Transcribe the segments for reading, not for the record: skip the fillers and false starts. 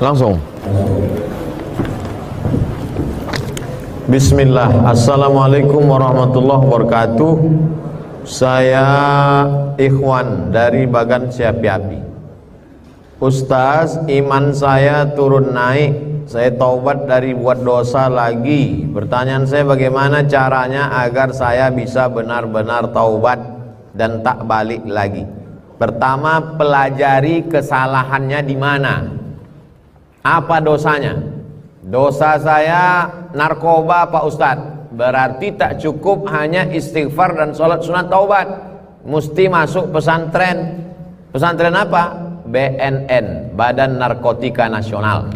Langsung. Bismillah. Assalamualaikum warahmatullahi wabarakatuh. Saya Ikhwan dari Bagan Siapi-Api. Ustaz, iman saya turun naik. Saya taubat dari buat dosa lagi. Pertanyaan saya, bagaimana caranya agar saya bisa benar-benar taubat dan tak balik lagi? Pertama, pelajari kesalahannya di mana. Apa dosanya? Dosa saya narkoba, Pak Ustadz. Berarti tak cukup hanya istighfar dan sholat sunat taubat. Mesti masuk pesantren. Pesantren apa? BNN, Badan Narkotika Nasional.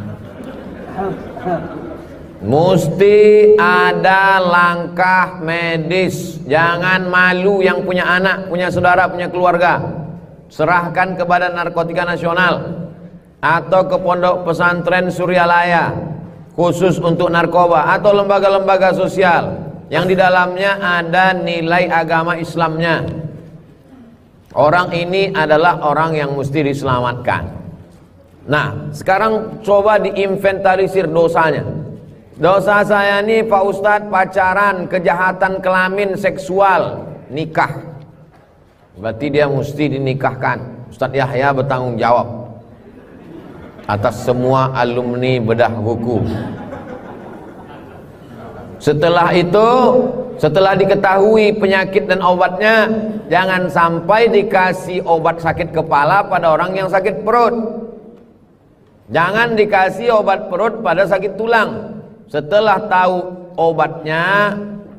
Mesti ada langkah medis. Jangan malu yang punya anak, punya saudara, punya keluarga. Serahkan ke Badan Narkotika Nasional atau ke pondok pesantren Suryalaya khusus untuk narkoba, atau lembaga-lembaga sosial yang di dalamnya ada nilai agama Islamnya. Orang ini adalah orang yang mesti diselamatkan. Nah, sekarang coba diinventarisir dosanya. Dosa saya ini, Pak Ustadz, pacaran, kejahatan kelamin seksual, nikah. Berarti dia mesti dinikahkan. Ustadz Yahya bertanggung jawab atas semua alumni bedah buku. Setelah itu, setelah diketahui penyakit dan obatnya, jangan sampai dikasih obat sakit kepala pada orang yang sakit perut. Jangan dikasih obat perut pada sakit tulang. Setelah tahu obatnya,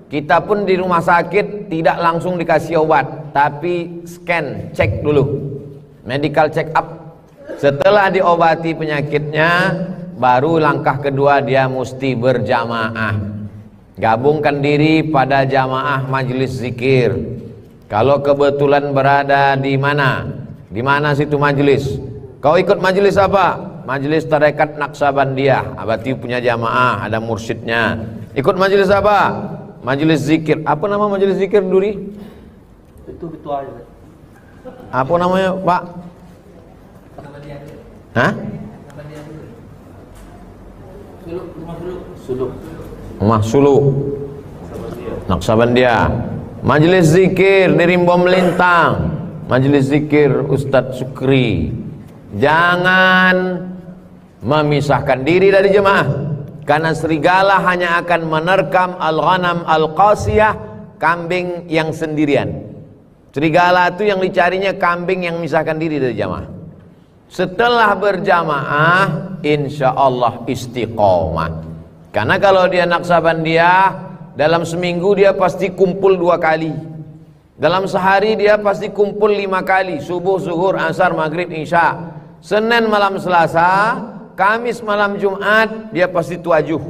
kita pun di rumah sakit tidak langsung dikasih obat, tapi scan, cek dulu, medical check up. Setelah diobati penyakitnya, baru langkah kedua dia mesti berjamaah. Gabungkan diri pada jamaah majelis zikir. Kalau kebetulan berada di mana? Di mana situ majelis? Kau ikut majelis apa? Majelis Tarekat Naqsabandiyah. Berarti punya jamaah, ada mursyidnya. Ikut majelis apa? Majelis zikir. Apa nama majelis zikir, Duri? Itu ketuanya. Apa namanya, Pak? Hah? Rumah Suluk Naqsabandiyah. Majelis zikir di Rimbo Melintang. Majelis zikir Ustadz Sukri. Jangan memisahkan diri dari jemaah. Karena serigala hanya akan menerkam al-ghanam al-qasiyah, kambing yang sendirian. Serigala itu yang dicarinya kambing yang memisahkan diri dari jamaah. Setelah berjamaah, insya Allah istiqomah. Karena kalau dia Naqsabandiyah, dalam seminggu dia pasti kumpul 2 kali. Dalam sehari dia pasti kumpul 5 kali. Subuh, zuhur, asar, maghrib, isya. Senin malam Selasa, Kamis malam Jumat, dia pasti tuajuh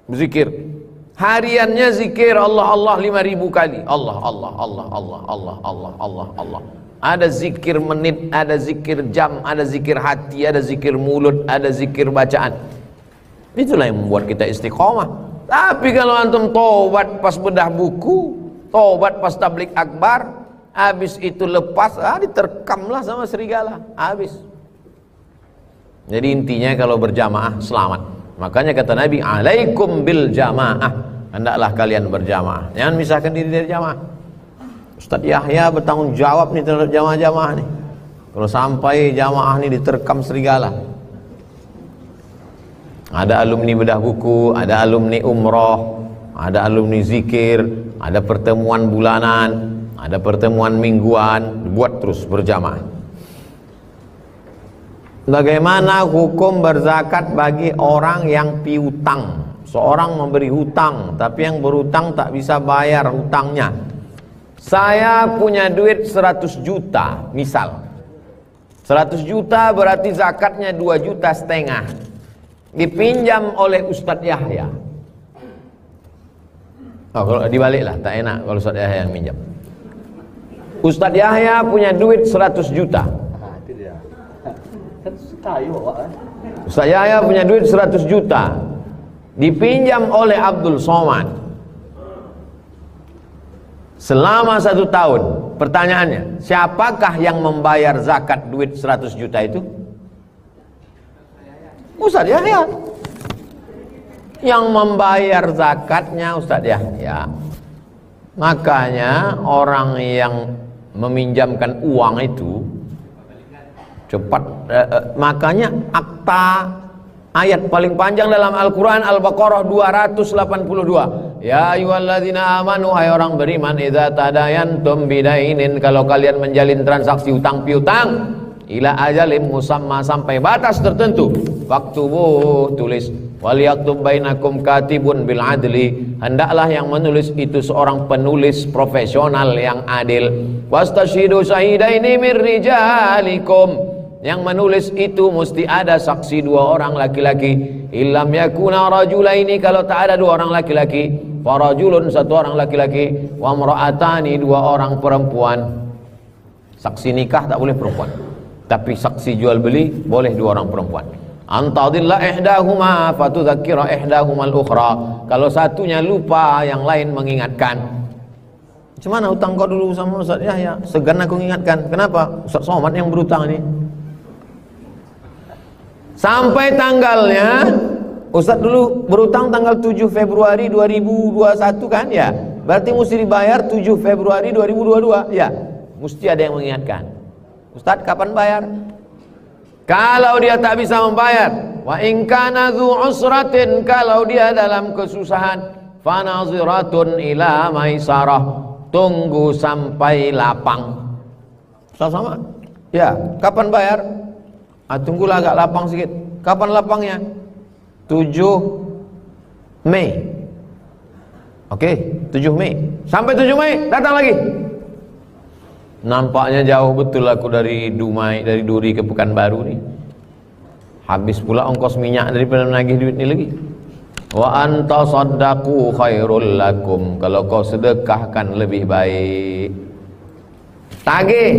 berzikir. Hariannya zikir Allah Allah 5.000 kali. Allah Allah Allah Allah Allah Allah Allah Allah. Ada zikir menit, ada zikir jam, ada zikir hati, ada zikir mulut, ada zikir bacaan. Itulah yang membuat kita istiqomah. Tapi kalau antum tobat pas bedah buku, tobat pas tablik akbar, habis itu lepas, diterkamlah sama serigala, habis. Jadi intinya kalau berjamaah selamat. Makanya kata Nabi, alaikum bil jamaah, hendaklah kalian berjamaah, jangan misahkan diri dari jamaah. Ustadz Yahya bertanggung jawab nih terhadap jamaah-jamaah nih. Kalau sampai jamaah nih diterkam serigala. Ada alumni bedah buku, ada alumni umroh, ada alumni zikir, ada pertemuan bulanan, ada pertemuan mingguan, buat terus berjamaah. Bagaimana hukum berzakat bagi orang yang piutang? Seorang memberi hutang, tapi yang berhutang tak bisa bayar hutangnya. Saya punya duit 100 juta, misal 100 juta berarti zakatnya 2,5 juta, dipinjam oleh Ustadz Yahya. Kalau dibaliklah, tak enak kalau Ustadz Yahya yang minjam. Ustadz Yahya punya duit 100 juta. Ustadz Yahya punya duit 100 juta, dipinjam oleh Abdul Somad selama 1 tahun. Pertanyaannya, siapakah yang membayar zakat duit 100 juta itu? Ustaz Yahya. Yang membayar zakatnya Ustaz Yahya. Makanya orang yang meminjamkan uang itu cepat, makanya akta ayat paling panjang dalam Al-Quran Al-Baqarah 282. Ya ayyuhalladzina amanu, hai orang beriman, idza tadayantum bidainin, kalau kalian menjalin transaksi utang piutang, ila ajalim musamma, sampai batas tertentu, faktubuh, tulis, wal yaktub bainakum katibun bil adli, hendaklah yang menulis itu seorang penulis profesional yang adil, wastashidu syahidaini mir rijalikum, yang menulis itu mesti ada saksi 2 orang laki-laki, illam yakuna rajulaini, kalau tak ada 2 orang laki-laki, farajulun 1 orang laki-laki, wa imra'atani 2 orang perempuan. Saksi nikah tak boleh perempuan, tapi saksi jual beli boleh 2 orang perempuan. Antadillah ihdahuma fatudzakkira ihdahumal ukhra, kalau satunya lupa yang lain mengingatkan. Macam mana hutang kau dulu sama Ustaz Yahya? Segan aku mengingatkan. Kenapa? Ustaz Somad yang berhutang ini. Sampai tanggalnya, Ustaz dulu berhutang tanggal 7 Februari 2021 kan ya? Berarti mesti dibayar 7 Februari 2022 ya? Mesti ada yang mengingatkan. Ustaz kapan bayar? Kalau dia tak bisa membayar, wa in kana dzu usratin, kalau dia dalam kesusahan, fanaziratun ila maisarah, tunggu sampai lapang. Sama-sama. Ya, kapan bayar? Tunggulah agak lapang sedikit. Kapan lapangnya? 7 Mei. Oke, 7 Mei. Sampai 7 Mei datang lagi. Nampaknya jauh betul aku dari Dumai, dari Duri ke Pekanbaru nih. Habis pula ongkos minyak daripada menagih duit ini lagi. Wa anta saddaqu khairul lakum, kalau kau sedekahkan lebih baik. Tagih,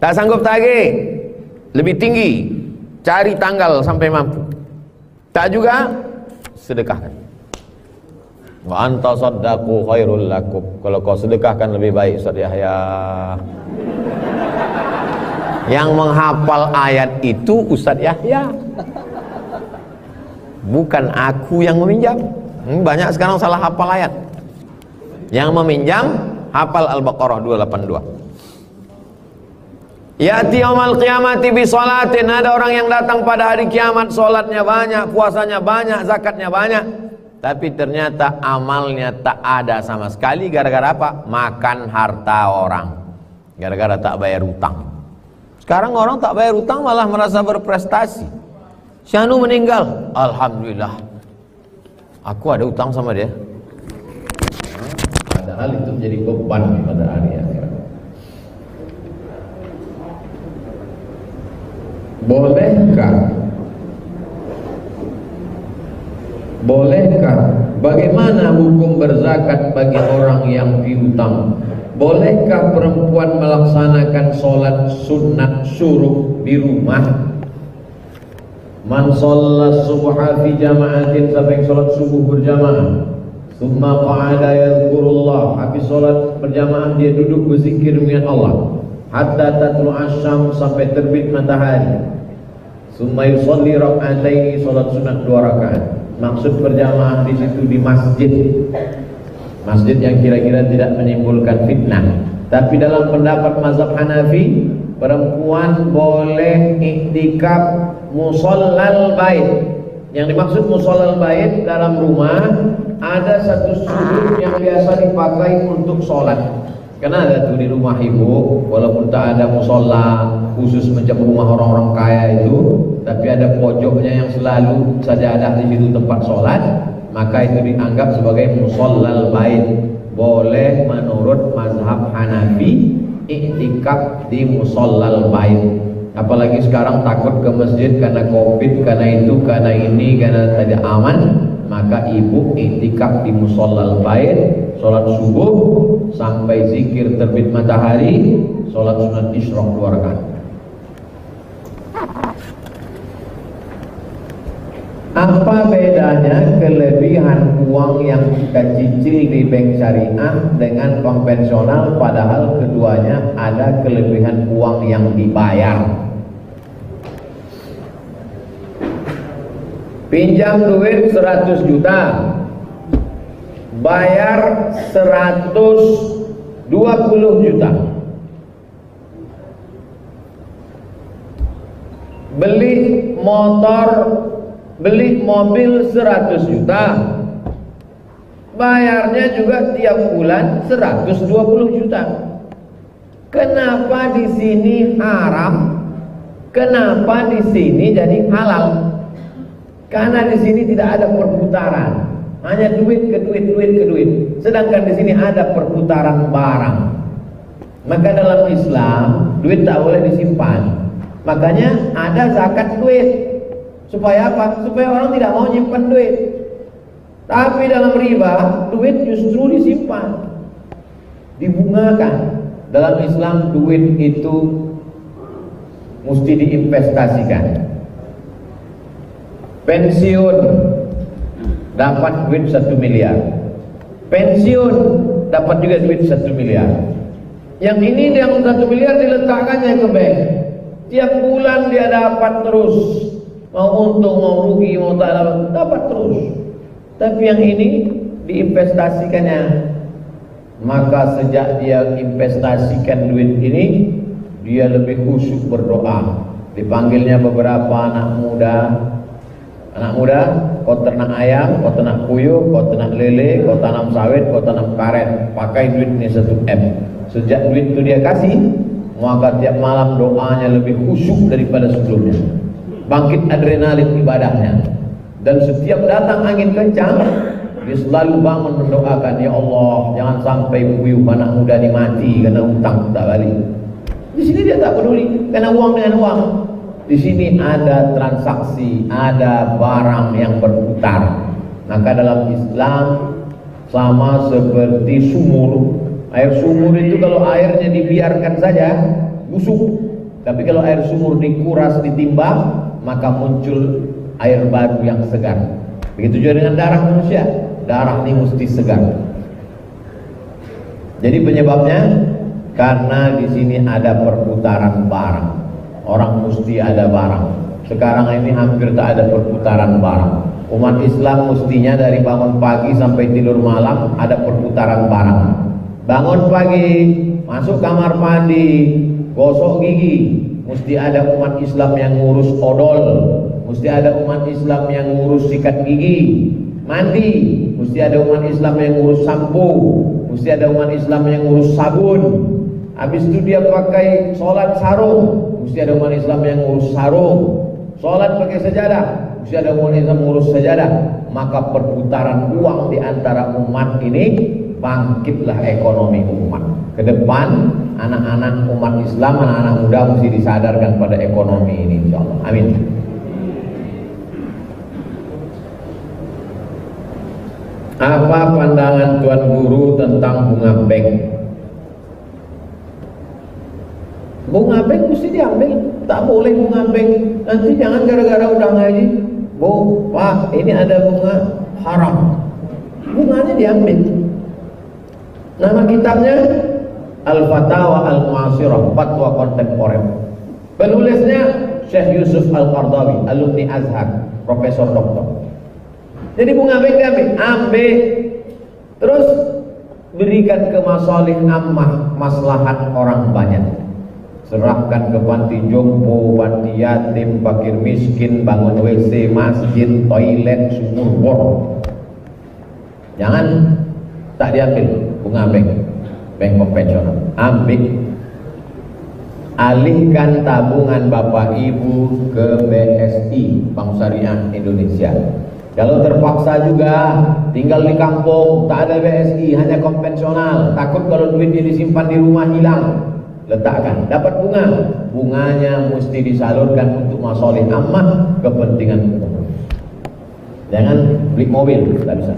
tak sanggup tagih, lebih tinggi, cari tanggal sampai mampu. Tak juga, sedekahkan. Wa anta saddaqu khairul lakum, kalau kau sedekahkan lebih baik. Ustaz Yahya yang menghafal ayat itu Ustaz Yahya, bukan aku yang meminjam. Banyak sekarang salah hafal ayat. Yang meminjam hafal Al-Baqarah 282. Ya'ti yaumal qiyamati bi sholatin, ada orang yang datang pada hari kiamat, sholatnya banyak, puasanya banyak, zakatnya banyak, tapi ternyata amalnya tak ada sama sekali. Gara-gara apa? Makan harta orang, gara-gara tak bayar utang. Sekarang orang tak bayar utang malah merasa berprestasi. Si anu meninggal, alhamdulillah, aku ada utang sama dia. Padahal itu menjadi beban pada hari akhirat. Bolehkah bagaimana hukum berzakat bagi orang yang piutang? Bolehkah perempuan melaksanakan sholat sunat syuruk di rumah? Man shalla subha fi jama'atin, siapa yang sholat subuh berjamaah, summa qa'ada yadhkurullah, habis sholat berjamaah dia duduk berzikir mengingat Allah, hatta tatlu asyam, sampai terbit matahari, summa yusalli rak'ataini, sholat sunat 2 rakaat. Maksud berjamaah di situ di masjid, masjid yang kira-kira tidak menimbulkan fitnah. Tapi dalam pendapat mazhab Hanafi, perempuan boleh iktikaf musallal bait. Yang dimaksud musallal bait, dalam rumah ada satu sudut yang biasa dipakai untuk sholat. Karena ada tuh di rumah ibu, walaupun tak ada musalla khusus macam rumah orang-orang kaya itu, tapi ada pojoknya yang selalu saja ada di situ tempat sholat, maka itu dianggap sebagai musallal bait. Boleh menurut mazhab Hanafi iktikaf di musallal bait. Apalagi sekarang takut ke masjid karena covid, karena itu, karena ini, karena tidak aman, maka ibu iktikaf di musallal bait, sholat subuh sampai zikir terbit matahari, sholat sunat isyraq 2 rakaat. Apa bedanya kelebihan uang yang kita cicil di bank syariah dengan konvensional, padahal keduanya ada kelebihan uang yang dibayar? pinjam duit 100 juta, bayar 120 juta, beli motor, beli mobil 100 juta, bayarnya juga tiap bulan 120 juta. Kenapa di sini haram? Kenapa di sini jadi halal? Karena di sini tidak ada perputaran, hanya duit ke duit, duit ke duit. Sedangkan di sini ada perputaran barang. Maka dalam Islam duit tak boleh disimpan. Makanya ada zakat duit. Supaya apa? Supaya orang tidak mau nyimpan duit. Tapi dalam riba duit justru disimpan, dibungakan. Dalam Islam duit itu mesti diinvestasikan. Pensiun dapat duit 1 miliar, pensiun dapat juga duit 1 miliar. Yang ini yang 1 miliar diletakkannya ke bank, tiap bulan dia dapat terus, mau untung mau rugi mau tak dapat terus. Tapi yang ini diinvestasikannya. Maka sejak dia investasikan duit ini, dia lebih khusyuk berdoa. Dipanggilnya beberapa anak muda, kau ternak ayam, kau ternak puyuh, kau ternak lele, kau tanam sawit, kau tanam karet, pakai duit ini 1M. Sejak duit itu dia kasih, maka tiap malam doanya lebih khusyuk daripada sebelumnya, bangkit adrenalin ibadahnya. Dan setiap datang angin kencang, dia selalu bangun mendoakan, ya Allah, jangan sampai puyuh anak muda ini mati karena hutang tak balik. Di sini dia tak peduli, karena uang dengan uang. Di sini ada transaksi, ada barang yang berputar. Maka dalam Islam sama seperti sumur. Air sumur itu kalau airnya dibiarkan saja busuk. Tapi kalau air sumur dikuras, ditimbang, maka muncul air baru yang segar. Begitu juga dengan darah manusia. Darah ini mesti segar. Jadi penyebabnya karena di sini ada perputaran barang. Orang mesti ada barang. Sekarang ini hampir tak ada perputaran barang. Umat Islam mestinya dari bangun pagi sampai tidur malam ada perputaran barang. Bangun pagi, masuk kamar mandi, gosok gigi, mesti ada umat Islam yang ngurus odol, mesti ada umat Islam yang ngurus sikat gigi. Mandi, mesti ada umat Islam yang ngurus sampo, mesti ada umat Islam yang ngurus sabun. Habis itu dia pakai sholat sarung, mesti ada umat Islam yang ngurus sarung. Sholat pakai sajadah, mesti ada umat Islam ngurus sajadah. Maka perputaran uang di antara umat ini, bangkitlah ekonomi umat. Ke depan anak-anak umat Islam, anak-anak muda mesti disadarkan pada ekonomi ini, insyaallah. Amin. Apa pandangan Tuan Guru tentang bunga bank? Bunga bank mesti diambil, tak boleh bunga bank. Nanti jangan gara-gara udah ngaji, Bu, Pak, ini ada bunga haram. Bunganya diambil. Nama kitabnya Al-Fatawa Al-Mu'asirah, Fatwa Kontemporer. Penulisnya Syekh Yusuf Al-Qardawi, alumni Azhar, Profesor Doktor. Jadi bunga bank ambil, terus berikan ke masalih ammah, maslahat orang banyak. Serahkan ke panti jompo, panti yatim, fakir miskin, bangun WC, masjid, toilet, sumur bor. Jangan tak diambil bunga bank konvensional. Ambil, alihkan tabungan Bapak Ibu ke BSI, Bank Syariah Indonesia. Kalau terpaksa juga tinggal di kampung, tak ada BSI, hanya konvensional, takut kalau duitnya disimpan di rumah hilang, letakkan, dapat bunga. Bunganya mesti disalurkan untuk masalih ammah, kepentingan umum. Jangan beli mobil, tak bisa.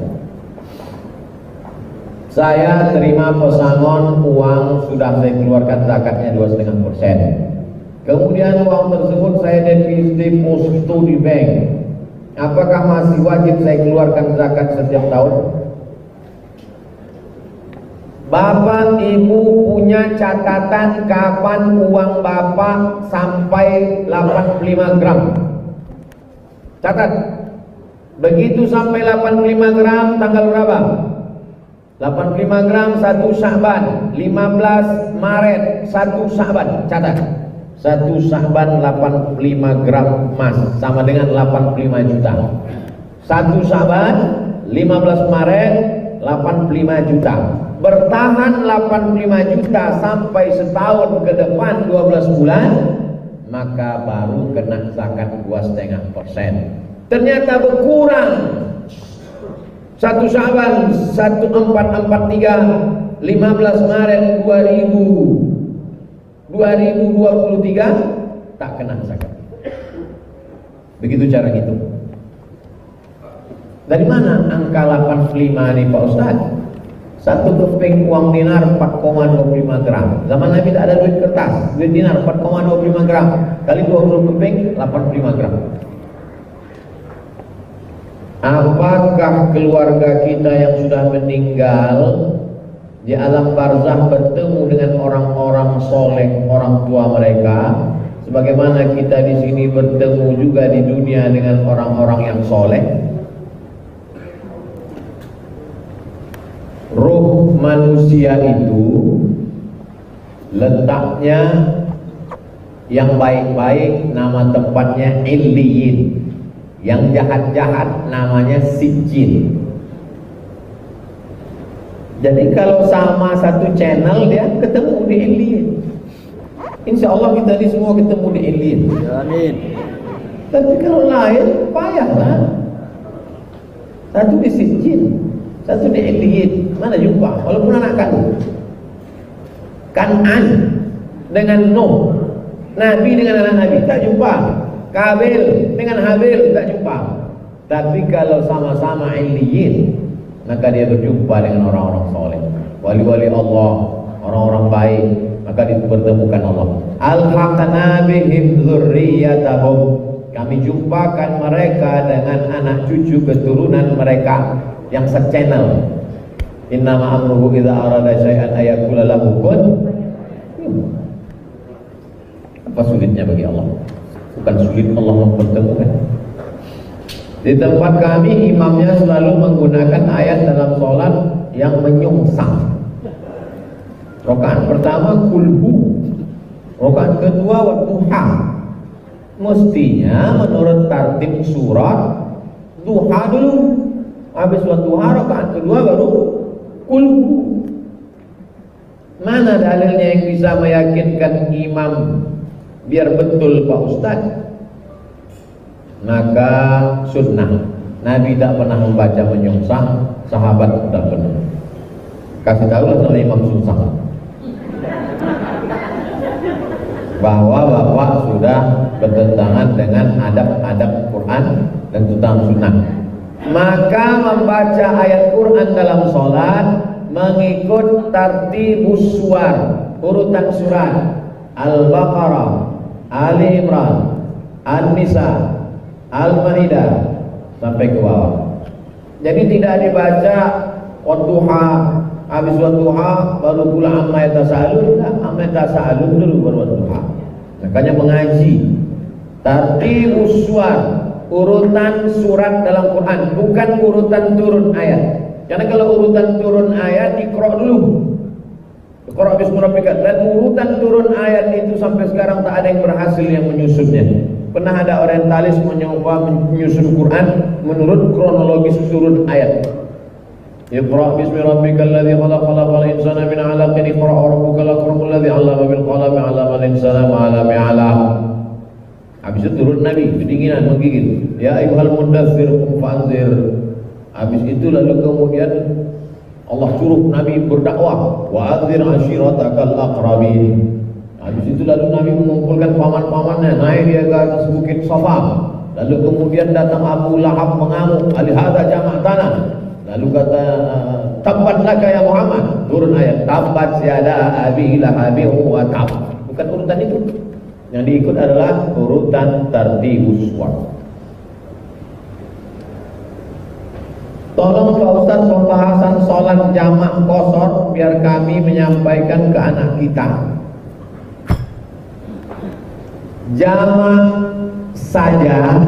Saya terima pesangon uang, sudah saya keluarkan zakatnya 2,5%. Kemudian uang tersebut saya deposito di bank. Apakah masih wajib saya keluarkan zakat setiap tahun? Bapak Ibu punya catatan kapan uang Bapak sampai 85 gram. Catat. Begitu sampai 85 gram tanggal berapa? 85 gram 1 Sya'ban, 15 Maret 1 Sya'ban. Catat. 1 Sya'ban 85 gram emas sama dengan 85 juta. 1 Sya'ban 15 Maret 85 juta. Bertahan 85 juta sampai setahun ke depan 12 bulan, maka baru kena zakat 2,5%. Ternyata berkurang. 1 Sya'ban 1443, 15 Maret 2023 tak kena zakat. Begitu cara hitung. Dari mana angka 85 ini Pak Ustaz? Satu keping uang dinar 4,25 gram. Zaman Nabi tak ada duit kertas, duit dinar 4,25 gram kali 20 keping 85 gram. Apakah keluarga kita yang sudah meninggal di alam barzah bertemu dengan orang-orang soleh, orang tua mereka, sebagaimana kita di sini bertemu juga di dunia dengan orang-orang yang soleh? Ruh manusia itu letaknya yang baik-baik nama tempatnya Illiyin, yang jahat-jahat namanya Sijjin. Jadi kalau sama satu channel dia ketemu di Illiyin. Insya Allah kita ini semua ketemu di Illiyin. Amin. Tapi kalau lain payahlah. Satu di Sijjin, satu di Illiyin. Mana jumpa? Walaupun anak kandung. Kan'an dengan Nuh, Nabi dengan anak Nabi tak jumpa. Kabil dengan Habil tak jumpa. Tapi kalau sama-sama Illiyin, maka dia berjumpa dengan orang-orang soleh, wali-wali Allah, orang-orang baik, maka dipertemukan Allah. Alhaqna bihim dzurriyyatahum, kami jumpakan mereka dengan anak cucu keturunan mereka yang se-channel. Innama amruhu idza arada syai'an ayaqula lahu kun. Apa sulitnya bagi Allah? Bukan sulit Allah mempertemukan. Di tempat kami imamnya selalu menggunakan ayat dalam sholat yang menyongsang. Rakaat pertama kulhu, rakaat kedua wadduha. Mestinya menurut tertib surat duha dulu, habis wadduha rakaat kedua baru kulhu. Mana dalilnya yang bisa meyakinkan imam biar betul Pak Ustaz? Maka sunnah Nabi tak pernah membaca menyongsang, sahabat tak pernah. Kasih tahu sama imam susah bahwa bapak sudah bertentangan dengan adab-adab Quran dan tentang sunnah. Maka membaca ayat Quran dalam sholat mengikut tartibus suwar, urutan surat Al-Baqarah, Ali Imran, An-Nisa, Al-Maidah sampai ke bawah. Jadi tidak dibaca wadduha, habis wadduha baru pula amma yatasaalun, amma yatasaalun dulu baru wadduha. Makanya mengaji tartibus suwar, urutan surat dalam Quran, bukan urutan turun ayat. Karena kalau urutan turun ayat Iqra dulu, Iqra bismi rabbika, dan urutan turun ayat itu sampai sekarang tak ada yang berhasil yang menyusunnya. Pernah ada orientalis mencoba menyusun Quran menurut kronologis turun ayat. Iqra bismi rabbikal ladzi khalaq, khalaqal insana min 'alaqin, iqra rabbukal akramul ladzi 'allama bil qalami 'allamal insana ma 'lam ya'lam. Habis itu turun Nabi kedinginan menggigil, ya ayyuhal mudaththir qum fa'anzir. Habis itu lalu kemudian Allah suruh Nabi berdakwah, wa anzir ashiratakal aqrabin. Habis itu lalu Nabi mengumpulkan paman-pamannya, naik dia ke atas bukit Safa. Lalu kemudian datang Abu Lahab mengamuk, alihada jama'tana. Lalu kata, tabbat laka ya Muhammad. Turun ayat, tabbat yada abi lahabin wa tab. Bukan urutan itu. Yang diikut adalah urutan tartibus suwar. Tolong Pak Ustaz pembahasan sholat jamak qashar biar kami menyampaikan ke anak kita. Jamak saja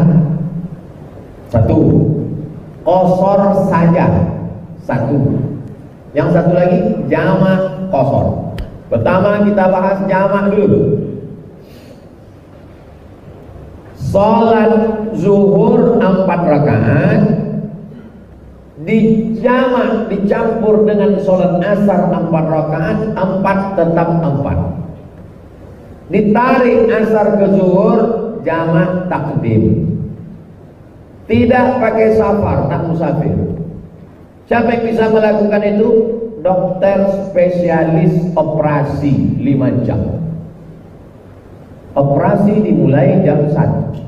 satu, qasar saja, satu. Yang satu lagi jamak qasar. Pertama kita bahas jamak dulu. Salat zuhur 4 rakaat dijamak, dicampur dengan salat asar 4 rakaat, 4 tetap 4. Ditarik asar ke zuhur, jamak takdim. Tidak pakai safar, tak musafir. Siapa yang bisa melakukan itu? Dokter spesialis operasi 5 jam. Operasi dimulai jam 1,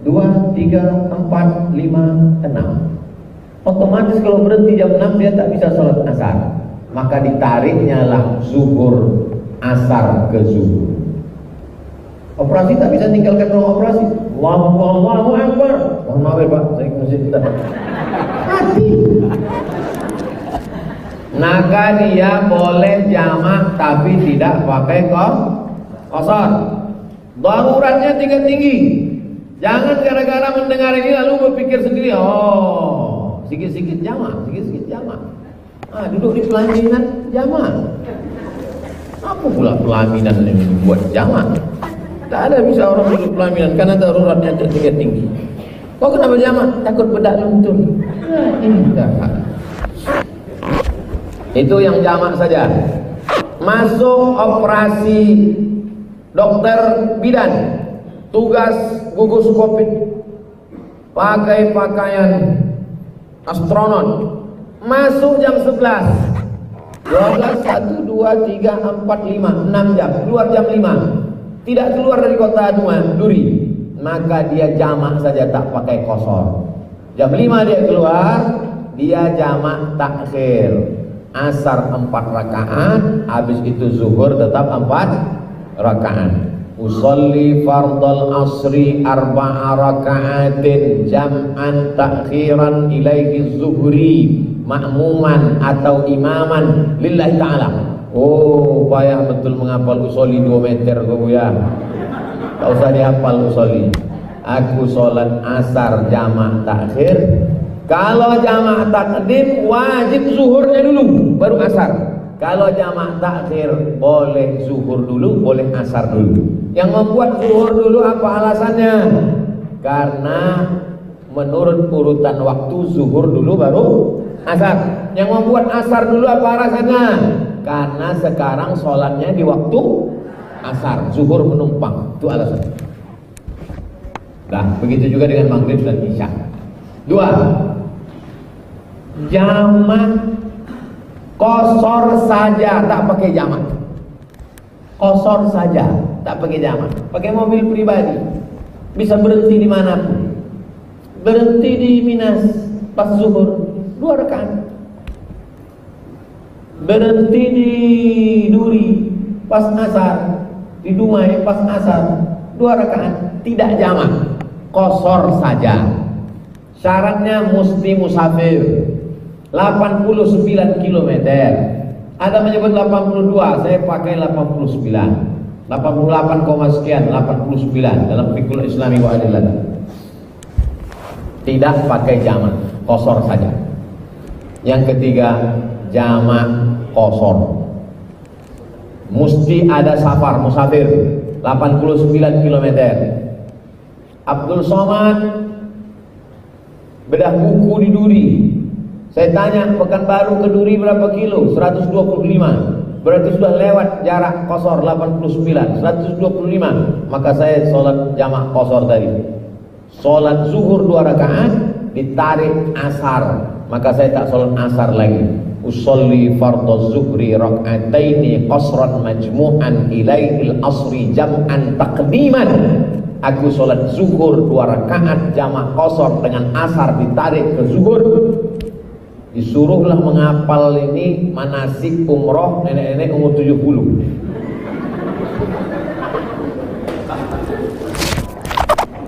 2, 3, 4, 5, 6. Otomatis kalau berhenti jam 6 dia tak bisa sholat asar. Maka ditariknya lah zuhur asar ke zuhur. Operasi tak bisa tinggalkan ruang operasi. Allahu Akbar. Mohon maaf ya Pak, saya ke masjid bentar. Mati. Maka dia boleh jamak tapi tidak pakai qasar. Daruratnya tinggi. Jangan gara-gara mendengar ini lalu berpikir sendiri, oh, sikit-sikit jamak. Duduk di pelaminan jamak. Apa pula pelaminan yang buat jamak? Tak ada bisa orang duduk pelaminan karena daruratnya tinggi. Kok kenapa jamak? Takut bedak luntur. Itu yang jamak saja. Masuk operasi dokter bidan, tugas gugus covid, pakai pakaian astronot, masuk jam 11, 12, 1, 2, 3, 4, 5, 6 jam, keluar jam 5, tidak keluar dari kota Duri, maka dia jamak saja tak pakai qasar. Jam 5 dia keluar, dia jamak takhir, asar 4 rakaat, habis itu zuhur tetap 4 rakaat. Usolli fardal asri 4 rakaatin jam'an takhiran ilaihi zuhri ma'muman atau imaman lillahi ta'ala. Oh, payah betul menghafal usolli 2 meter kau ya. Tak usah dihafal usolli. Aku sholat asar jamak takhir. Kalau jamak takdim wajib zuhurnya dulu baru asar. Kalau jamak takhir boleh zuhur dulu, boleh asar dulu. Yang membuat zuhur dulu apa alasannya? Karena menurut urutan waktu zuhur dulu baru asar. Yang membuat asar dulu apa alasannya? Karena sekarang sholatnya di waktu asar, zuhur menumpang. Itu alasannya. Nah, begitu juga dengan maghrib dan isya. 2. Jamak qasar saja, tak pakai jamak. Qasar saja, tak pakai jamak. Pakai mobil pribadi, bisa berhenti di manapun. Berhenti di Minas pas zuhur 2 rakaat. Berhenti di Duri pas asar, di Dumai pas asar 2 rakaat. Tidak jamak, qasar saja. Syaratnya mesti musafir 89 km. Ada menyebut 82, saya pakai 89. 88, sekian, 89 dalam fikul Islami wa adillah. Tidak pakai jamak, qasar saja. Yang ketiga, jamak qasar. Mesti ada safar, musafir 89 km. Abdul Somad bedah buku di Duri. Saya tanya, Pekanbaru ke Duri berapa kilo? 125. Berarti sudah lewat jarak qasar 89, 125. Maka saya sholat jamak qasar tadi. Sholat zuhur 2 rakaat, ditarik asar. Maka saya tak sholat asar lagi. Usolli fardhu zuhri rak'ataini qasran majmu'an ilaihil asri jam'an taqdiman. Aku sholat zuhur 2 rakaat jamak qasar dengan asar ditarik ke zuhur. Disuruhlah menghafal ini manasik umroh nenek-nenek umur 70.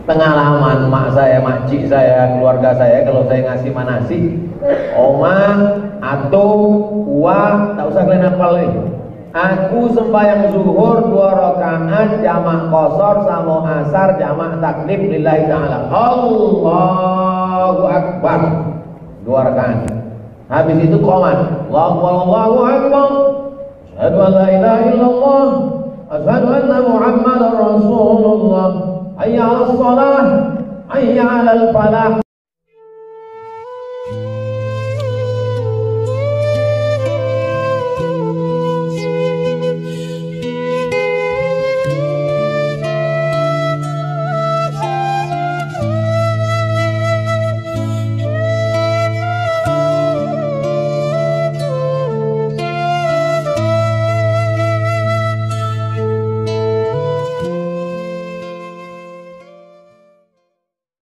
Pengalaman mak saya, makcik saya, keluarga saya kalau saya ngasih manasik, oma, atau, wa, tak usah kalian hafal nih. Aku sembahyang zuhur 2 rakaat jamak qasar sama asar jamak takdim lillahi ta'ala. Allahu Akbar. 2 rakaat. Habis itu qomat. Allahu akbar. Asyhadu an la ilaha illallah. Asyhadu anna Muhammadar Rasulullah. Hayya 'alas shalah. Hayya 'alal falah.